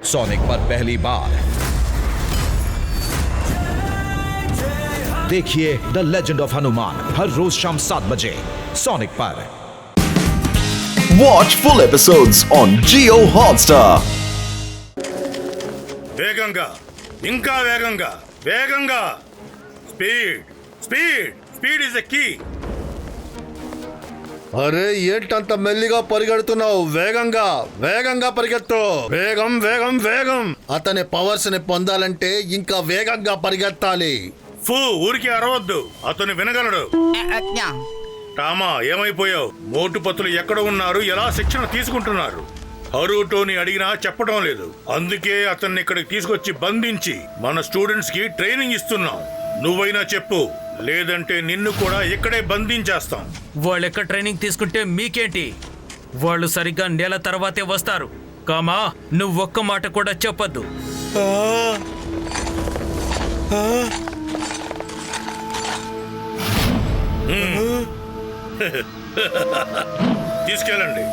Sonic पर पहली बार देखिए द लेजेंड ऑफ हनुमान हर रोज शाम 7 बजे सोनिक पर। Watch full episodes on Jio Hotstar. వేగంగా ఇంకా వేగంగా వేగంగా speed speed speed is the key. అరే ఏంటంత మెల్లిగా పరిగెడుతున్నావు? వేగంగా వేగంగా పరిగెత్తు. వేగం వేగం వేగం. అతని పవర్స్ ని పొందాలంటే ఇంకా వేగంగా పరిగెత్తాలి. ఊరికి అరవద్దు, అతను వినగలడు. టామా ఏమైపోయావు? మోటుపతులు ఎక్కడ ఉన్నారు? ఎలా శిక్షణ తీసుకుంటున్నారు? హరూటోని అడిగినా చెప్పడం లేదు. అందుకే అతన్ని ఇక్కడికి తీసుకొచ్చి బంధించి మన స్టూడెంట్స్ కి ట్రైనింగ్ ఇస్తున్నాం. నువ్వైనా చెప్పు, లేదంటే నిన్ను కూడా ఇక్కడే బంధించేస్తాం. వాళ్ళు ఎక్కడ ట్రైనింగ్ తీసుకుంటే మీకేంటి? వాళ్ళు సరిగ్గా నెల తర్వాతే వస్తారు. కామా, నువ్వు ఒక్క మాట కూడా చెప్పద్దు. తీసుకెళ్ళండి.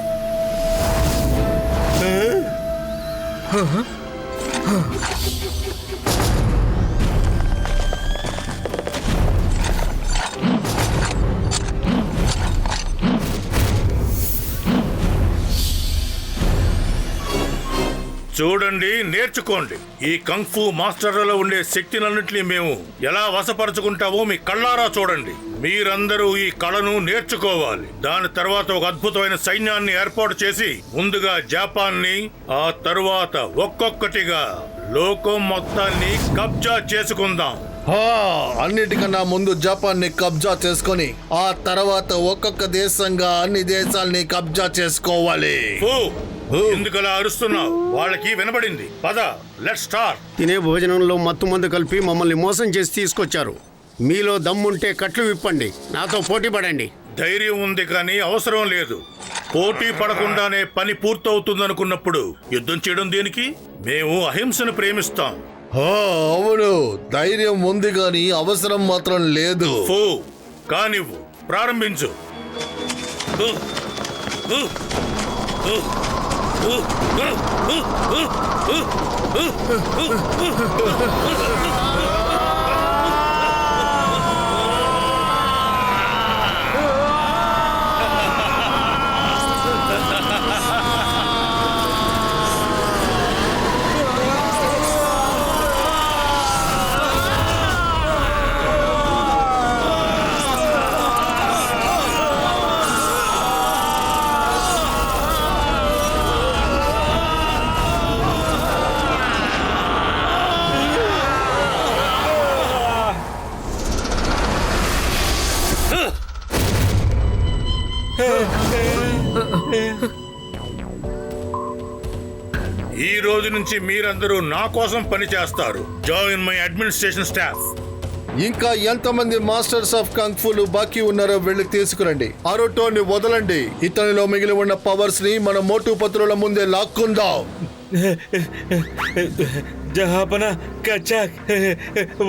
చూడండి, నేర్చుకోండి. ఈ కంఫు మాస్టర్లలో ఉండే శక్తినన్నింటినీ మేము ఎలా వశపరుచుకుంటామో మీ కళ్ళారా చూడండి. మీరందరూ ఈ కళను నేర్చుకోవాలి. దాని తర్వాత ఒక అద్భుతమైన సైన్యాన్ని ఏర్పాటు చేసి ముందుగా జపాన్ని, ఆ తరువాత ఒక్కొక్కటిగా లోకం మొత్తాన్ని కబ్జా చేసుకుందాం. అన్నిటికన్నా ముందు జపాన్ ని కబ్జా చేసుకొని ఆ తర్వాత ఒక్కొక్క దేశంగా అన్ని దేశాలని కబ్జా చేసుకోవాలి. ఎందుకలా అరుస్తున్నావు? వాళ్ళకి వినబడింది. పద, లెట్స్ స్టార్ట్. తినే భోజనంలో మత్తు మందు కలిపి మమ్మల్ని మోసం చేసి తీసుకొచ్చారు. మీలో దమ్ముంటే కట్లు విప్పండి, నాతో పోటీ పడండి. ధైర్యం ఉంది కానీ అవసరం లేదు. పోటీ పడకుండానే పని పూర్తవుతుందనుకున్నప్పుడు యుద్ధం చేయడం దేనికి? మేము అహింసను ప్రేమిస్తాం. అవును, ధైర్యం ఉంది గాని అవసరం మాత్రం లేదు. కానివ్వు, ప్రారంభించు. ఈ రోజు నుంచి మీరందరూ నా కోసం పని చేస్తారు. Join my administration staff. ఇంకా ఎంతమంది మాస్టర్స్ ఆఫ్ కంగ్ఫూలు బాకీ ఉన్నారో వెళ్ళి తీసుకురండి. అరుటోని వదలండి. ఇతనిలో మిగిలి ఉన్న పవర్స్ ని మన మోటుపత్రుల ముందే లాక్కుందాం. జహాపన కచాక్,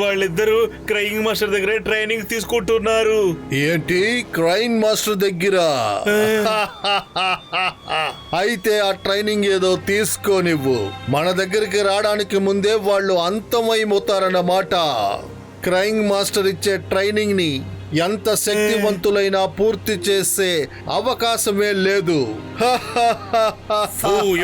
వాళ్ళిద్దరూ క్రైయింగ్ మాస్టర్ దగ్గర ట్రైనింగ్ తీసుకుంటున్నారు. ఏంటి, క్రైన్ మాస్టర్ దగ్గర? అయితే ఆ ట్రైనింగ్ ఏదో తీసుకోనివ్వు. మన దగ్గరికి రావడానికి ముందే వాళ్ళు అంతమైపోతారన్నమాట. క్రైయింగ్ మాస్టర్ ఇచ్చే ట్రైనింగ్ ని ఎంత శక్తివంతులైనా పూర్తి చేసే అవకాశమే లేదు.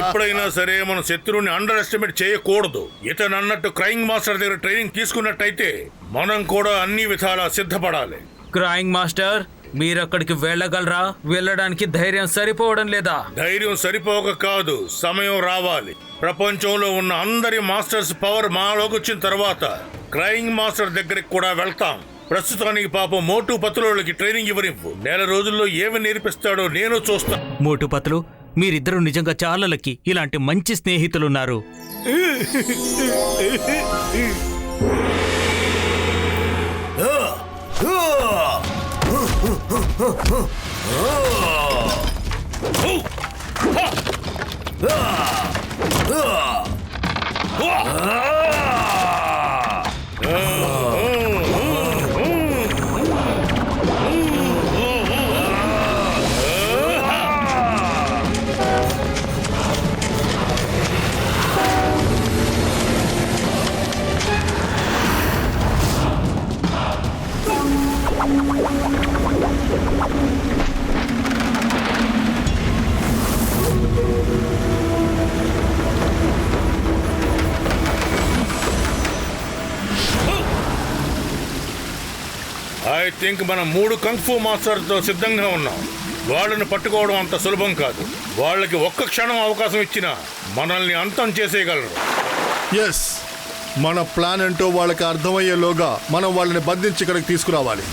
ఎప్పుడైనా సరే మన శత్రువుని అండర్ ఎస్టిమేట్ చేయకూడదు. ఇతను అన్నట్టు క్రైయింగ్ మాస్టర్ దగ్గర ట్రైనింగ్ తీసుకున్నట్టయితే మనం కూడా అన్ని విధాలా సిద్ధపడాలి. క్రాయింగ్ మాస్టర్, మీరక్కడికి వెళ్ళగలరా? వెళ్ళడానికి ధైర్యం సరిపోవడం లేదా? ధైర్యం సరిపోక కాదు, సమయం రావాలి. ప్రపంచంలో ఉన్న అందరి మాస్టర్స్ పవర్ మాలోకి వచ్చిన తర్వాత క్రైయింగ్ మాస్టర్ దగ్గరికి కూడా వెళ్తాం. ప్రస్తుతానికి పాపం మోటు పతులకి ట్రైనింగ్ ఇవ్వనివ్వు. నెల రోజుల్లో ఏమి నేర్పిస్తాడో నేను చూస్తా. మోటు పతులు, మీరిద్దరూ నిజంగా చాలా లక్కీ. ఇలాంటి మంచి స్నేహితులున్నారు. థింక్ మనం 3 కంగ్ఫూ మాస్టర్తో సిద్ధంగా ఉన్నాం. వాళ్ళని పట్టుకోవడం అంత సులభం కాదు. వాళ్ళకి ఒక్క క్షణం అవకాశం ఇచ్చినా మనల్ని అంతం చేసేయగలరు. ఎస్, మన ప్లాన్ ఏంటో వాళ్ళకి అర్థమయ్యేలోగా మనం వాళ్ళని బంధించి ఇక్కడికి తీసుకురావాలి.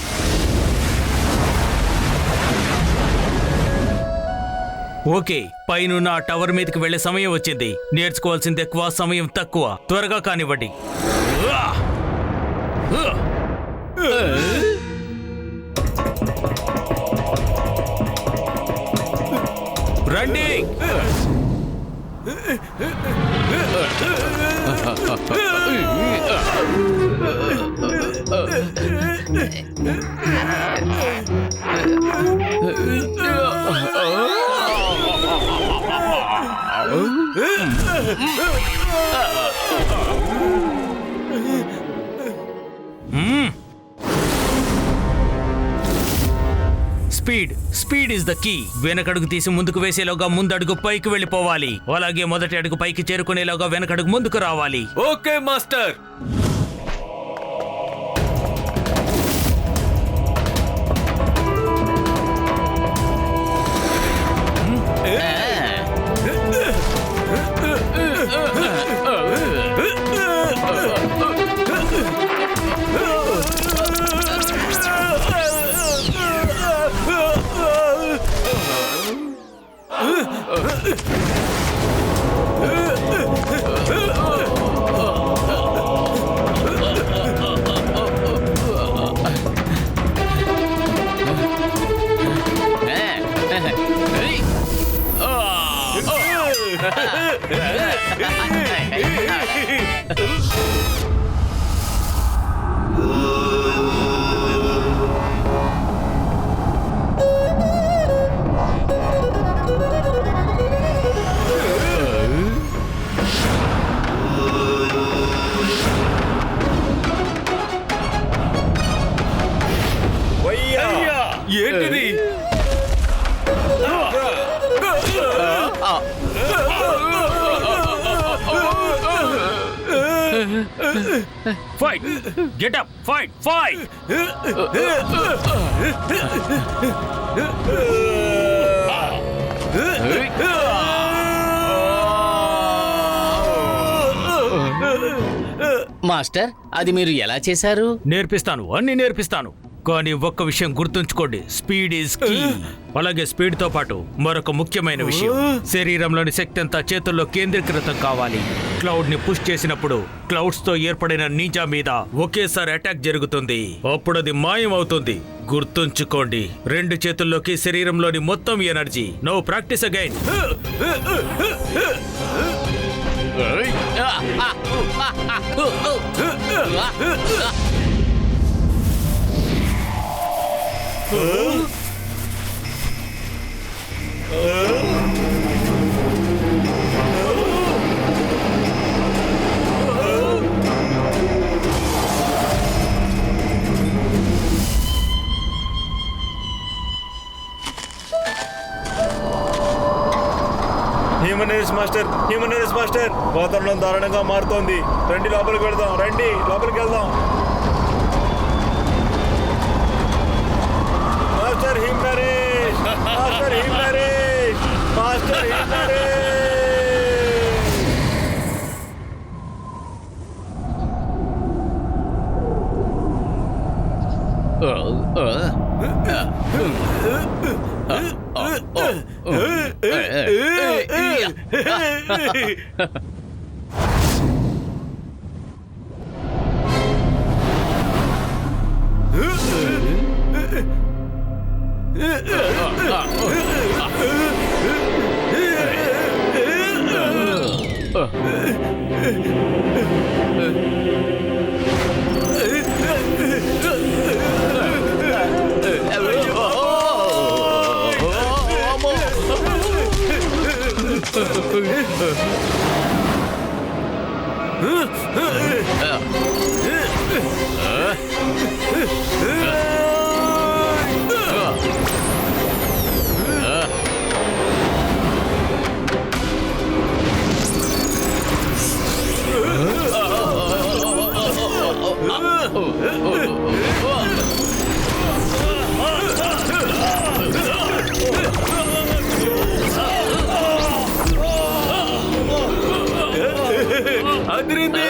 ఓకే, పైనున్న ఆ టవర్ మీదకి వెళ్లే సమయం వచ్చింది. నేర్చుకోవాల్సింది ఎక్కువ, సమయం తక్కువ. త్వరగా కానివ్వండి. రండి. Speed is the key. వెనకడుగు తీసి ముందుకు వేసేలోగా ముందడుగు పైకి వెళ్ళిపోవాలి. అలాగే మొదటి అడుగు పైకి చేరుకునేలోగా వెనకడుగు ముందుకు రావాలి. Okay master. ఏంటిది? Fight! Get up! Fight! Fight! Master, అది మీరు ఎలా చేశారు? నేర్పిస్తాను, అన్ని నేర్పిస్తాను. కానీ ఒక్క విషయం గుర్తుంచుకోండి, స్పీడ్ ఈజ్ కీ. అలాగే స్పీడ్ తో పాటు మరొక ముఖ్యమైన విషయం, శరీరంలోని శక్తి అంతా చేతుల్లో కేంద్రీకృతం కావాలి. క్లౌడ్ ని పుష్ చేసినప్పుడు క్లౌడ్స్ తో ఏర్పడిన నింజా మీద ఒకేసారి అటాక్ జరుగుతుంది. అప్పుడు అది మాయం అవుతుంది. గుర్తుంచుకోండి, 2 చేతుల్లోకి శరీరంలోని మొత్తం ఎనర్జీ. No practice again. హ్యూమనరీస్ మాస్టర్, వాతావరణం దారుణంగా మారుతోంది. రండి లోపలికి వెళ్దాం. లోపలికి వెళ్దాం. మాస్టర్ హ్యూమనరీస్. అదిరింది.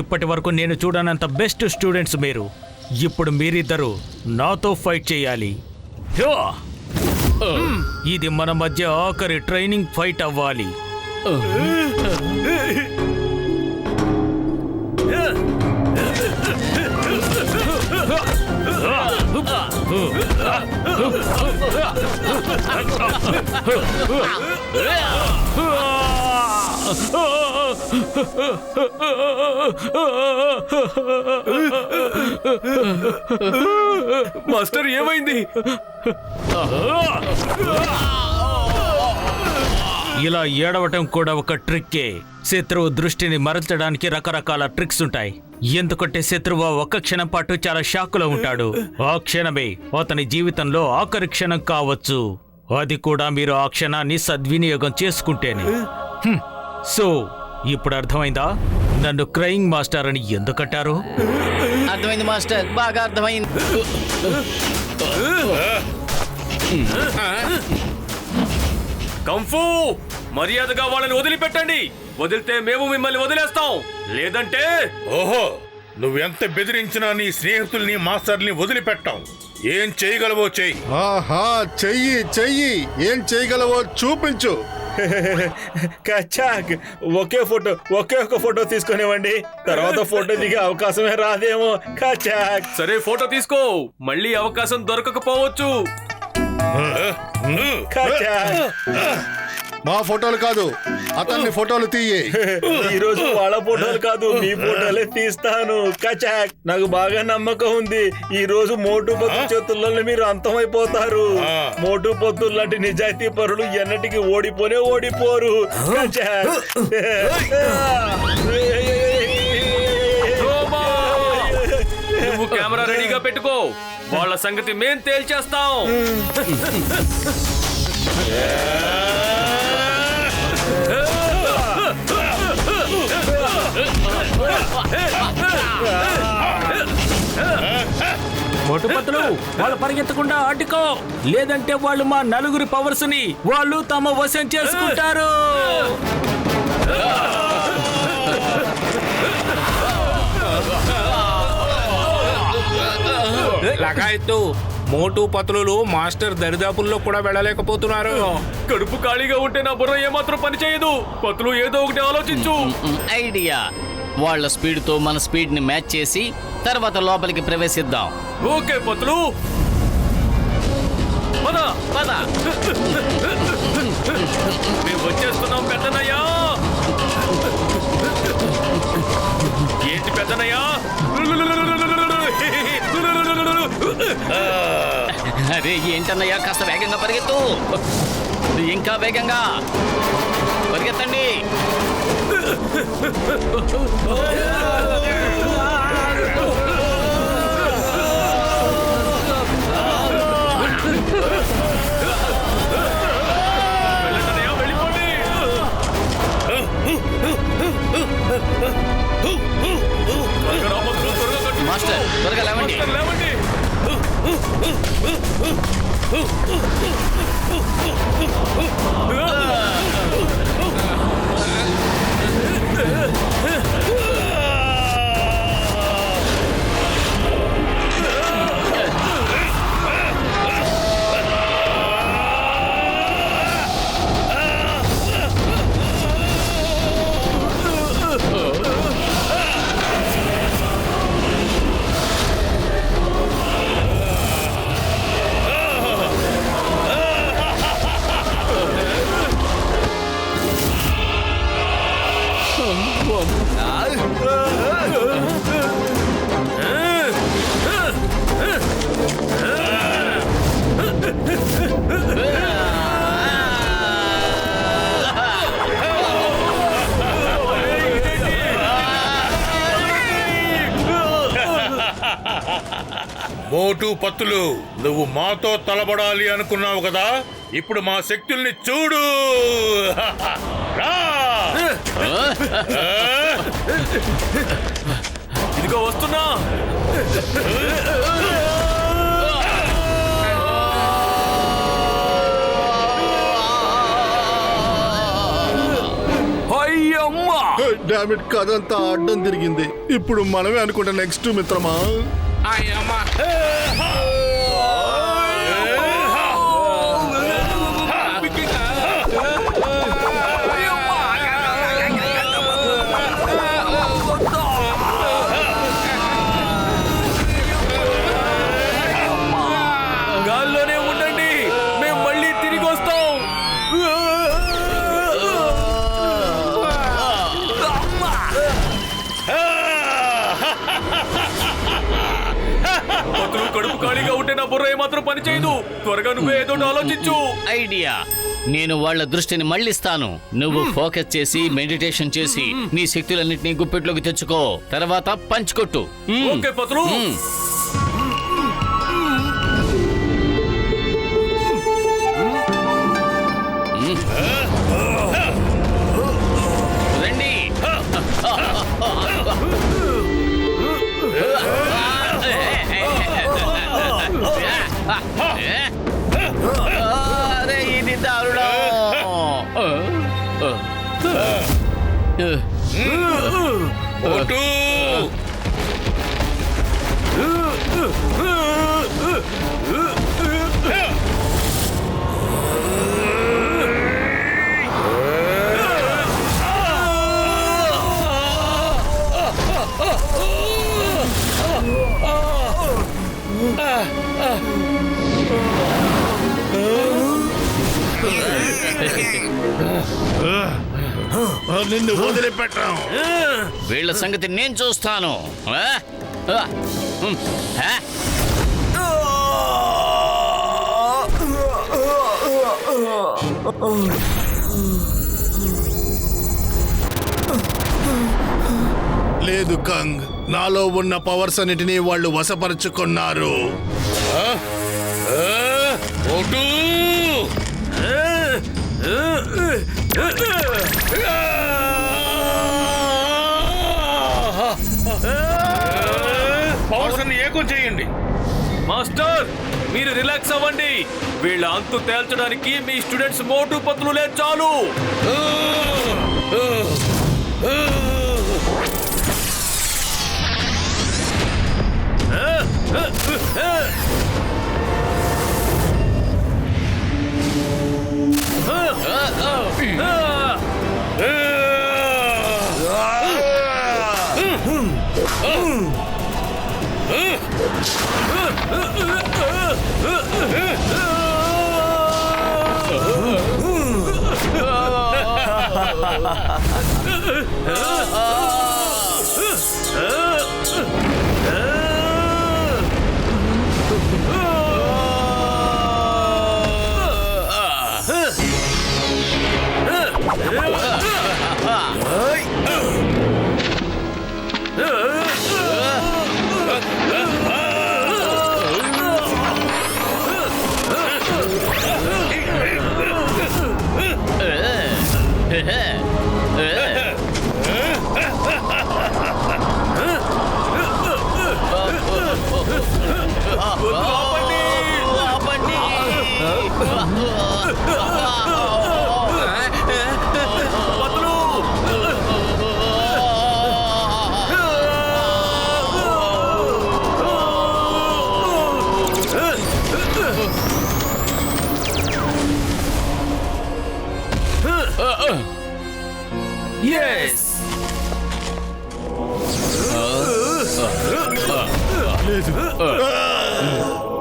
ఇప్పటి వరకు నేను చూడనంత బెస్ట్ స్టూడెంట్స్ మీరు. ఇప్పుడు మీరిద్దరు నాతో ఫైట్ చేయాలి. హ్యో! ఇది మన మధ్య ఆఖరి ట్రైనింగ్ ఫైట్ అవ్వాలి. మాస్టర్ ఏమైంది? ఇలా ఏడవటం కూడా ఒక ట్రిక్కే. శత్రువు దృష్టిని మరల్చడానికి రకరకాల ట్రిక్స్ ఉంటాయి. ఎందుకంటే శత్రువు ఒక్క క్షణం పాటు చాలా షాకులో ఉంటాడు. ఆ క్షణమే అతని జీవితంలో ఆఖరి క్షణం కావచ్చు. అది కూడా మీరు ఆ క్షణాన్ని సద్వినియోగం చేసుకుంటేనే. సో ఇప్పుడు అర్థమైందా నన్ను క్రయింగ్ మాస్టర్ అని ఎందుకంటారు? అర్థమైంది మాస్టర్, బాగా అర్థమైంది. కంఫు, మర్యాదగా వాళ్ళని వదిలిపెట్టండి. వదిలితే మేము మిమ్మల్ని వదిలేస్తాం, లేదంటే ఓహో, నువ్వెంత బెదిరించినా నీ స్నేహితుల్ని మాస్టర్ని వదిలిపెట్టాం. ఏం చేయగలవో చెయ్యి. ఆహా, చెయ్యి చెయ్యి, ఏం చేయగలవో చూపించు. కచ్చాక్, ఒకే ఒక ఫోటో తీసుకునివ్వండి. తర్వాత ఫోటో దిగే అవకాశమే రాదేమో. కచ్చాక్, సరే ఫోటో తీసుకో. మళ్ళీ అవకాశం దొరకకపోవచ్చు. కచ్చాక్, మా ఫోటోలు కాదు, అతన్ని ఫోటోలు తీయి. ఈ రోజు వాళ్ళ ఫోటోలు కాదు, మీ ఫోటోలే తీస్తాను. కచాక్, నాకు బాగా నమ్మకం ఉంది. ఈ రోజు మోటు పొత్తు చేతుల్లో మీరు అంతమైపోతారు. మోటు పొత్తు లాంటి నిజాయితీ పరులు ఎన్నటికి ఓడిపోరు. కచాక్. నువ్వు కెమెరా రెడీగా పెట్టుకో, వాళ్ళ సంగతి మేం తేల్చేస్తాం. మొట్టుపత్తులు వాళ్ళు పరిగెత్తకుండా అడ్డుకో, లేదంటే వాళ్ళు మా నలుగురి పవర్స్ ని వాళ్ళు తమ వశం చేసుకుంటారు. లగాయత్తు, మోటు పతులు మాస్టర్ దరిదాపుల్లో కూడా వెళ్ళలేకపోతున్నారు. కడుపు ఖాళీగా ఉంటే నా బుర్ర ఏమాత్రం పని చేయదు. పతులు ఏదో ఒకటి ఆలోచించు. ఐడియా, వాళ్ళ స్పీడ్ తో మన స్పీడ్ ని మ్యాచ్ చేసి తర్వాత లోపలికి ప్రవేశిద్దాం. ఓకే పతులు, పద పద. మేము వచ్చేస్తున్నాం పెద్దనయ్యా. ఏంటి పెద్దనయ్యా? అరే ఏంటన్నయ్యా, కాస్త వేగంగా పరిగెత్తు. ఇంకా వేగంగా పరిగెత్తండి. వెళ్ళండి, వెళ్ళిపోండి. మాస్టర్ త్వరగా లేవండి. లేవండి. మోటు పత్తులు, నువ్వు మాతో తలబడాలి అనుకున్నావు కదా, ఇప్పుడు మా శక్తుల్ని చూడు. రా! ఇదిగో వస్తున్నా. డామిట్ కదంతా అడ్డం తిరిగింది. ఇప్పుడు మనమే అనుకుంటా నెక్స్ట్ మిత్రమా. అయ్యమ్మా గాల్లోనే ఉండండి, మేము మళ్ళీ తిరిగి వస్తాం. కడుపు ఖాళీగా ఉంటే నా బుర్ర ఏమాత్రం పని చేయదు. త్వరగా నువ్వే ఏదో ఆలోచించు. ఐడియా. నేను వాళ్ళ దృష్టిని మళ్ళిస్తాను. నువ్వు ఫోకస్ చేసి మెడిటేషన్ చేసి నీ శక్తులన్నింటినీ గుప్పెట్లోకి తెచ్చుకో. తర్వాత పంచ్ కొట్టు. ఓకే పతులు. రండి. అరే ఇది దారుణం. మోటు! నిన్ను వదిలిపెట్టాం. వీళ్ళ సంగతి నేను చూస్తాను. లేదు కంగ్, నాలో ఉన్న పవర్స్ అన్నిటినీ వాళ్ళు వశపరుచుకున్నారు. మోటు! పవర్స్ అన్ని ఏకం చేయండి. మాస్టర్, మీరు రిలాక్స్ అవ్వండి. వీళ్ళ అంతు తేల్చడానికి మీ స్టూడెంట్స్ మోటు పత్తులు లేదు చాలు.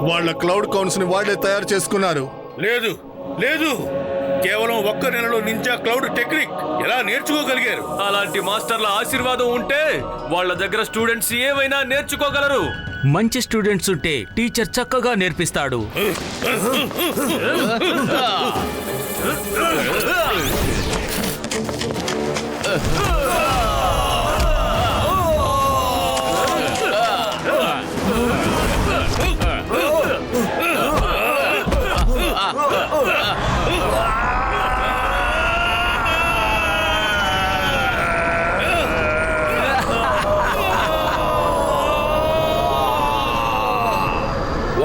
వాళ్ళ క్లౌడ్ కౌన్స్ ని వాళ్ళే తయారు చేసుకున్నారు. లేదు లేదు, కేవలం ఒక్క నెలలో నింజా క్లౌడ్ టెక్నిక్ ఎలా నేర్చుకోగలిగారు? అలాంటి మాస్టర్ల ఆశీర్వాదం ఉంటే వాళ్ళ దగ్గర స్టూడెంట్స్ ఏవైనా నేర్చుకోగలరు. మంచి స్టూడెంట్స్ ఉంటే టీచర్ చక్కగా నేర్పిస్తాడు.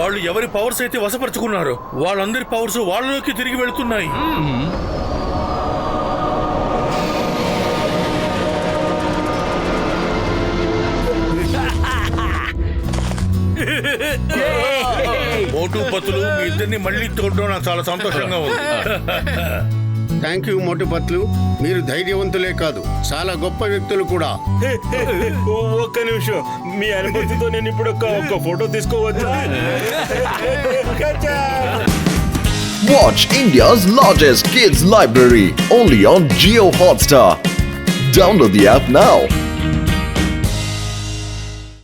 వాళ్ళు ఎవరి పవర్స్ అయితే వశపరుచుకున్నారో వాళ్ళందరి పవర్స్ వాళ్ళలోకి తిరిగి వెళ్తున్నాయి. మోటు పతులు మీ ఇద్దరిని మళ్ళీ చూడడం నాకు చాలా సంతోషంగా ఉంది. థ్యాంక్ యూ మోటుపత్లు, మీరు ధైర్యవంతులే కాదు చాలా గొప్ప వ్యక్తులు కూడా. ఒక్క నిమిషం, మీ అనుమతితో నేను ఇప్పుడు ఒక ఫోటో తీసుకోవచ్చా? Watch India's largest kids library only on Jio Hotstar. Download the app now.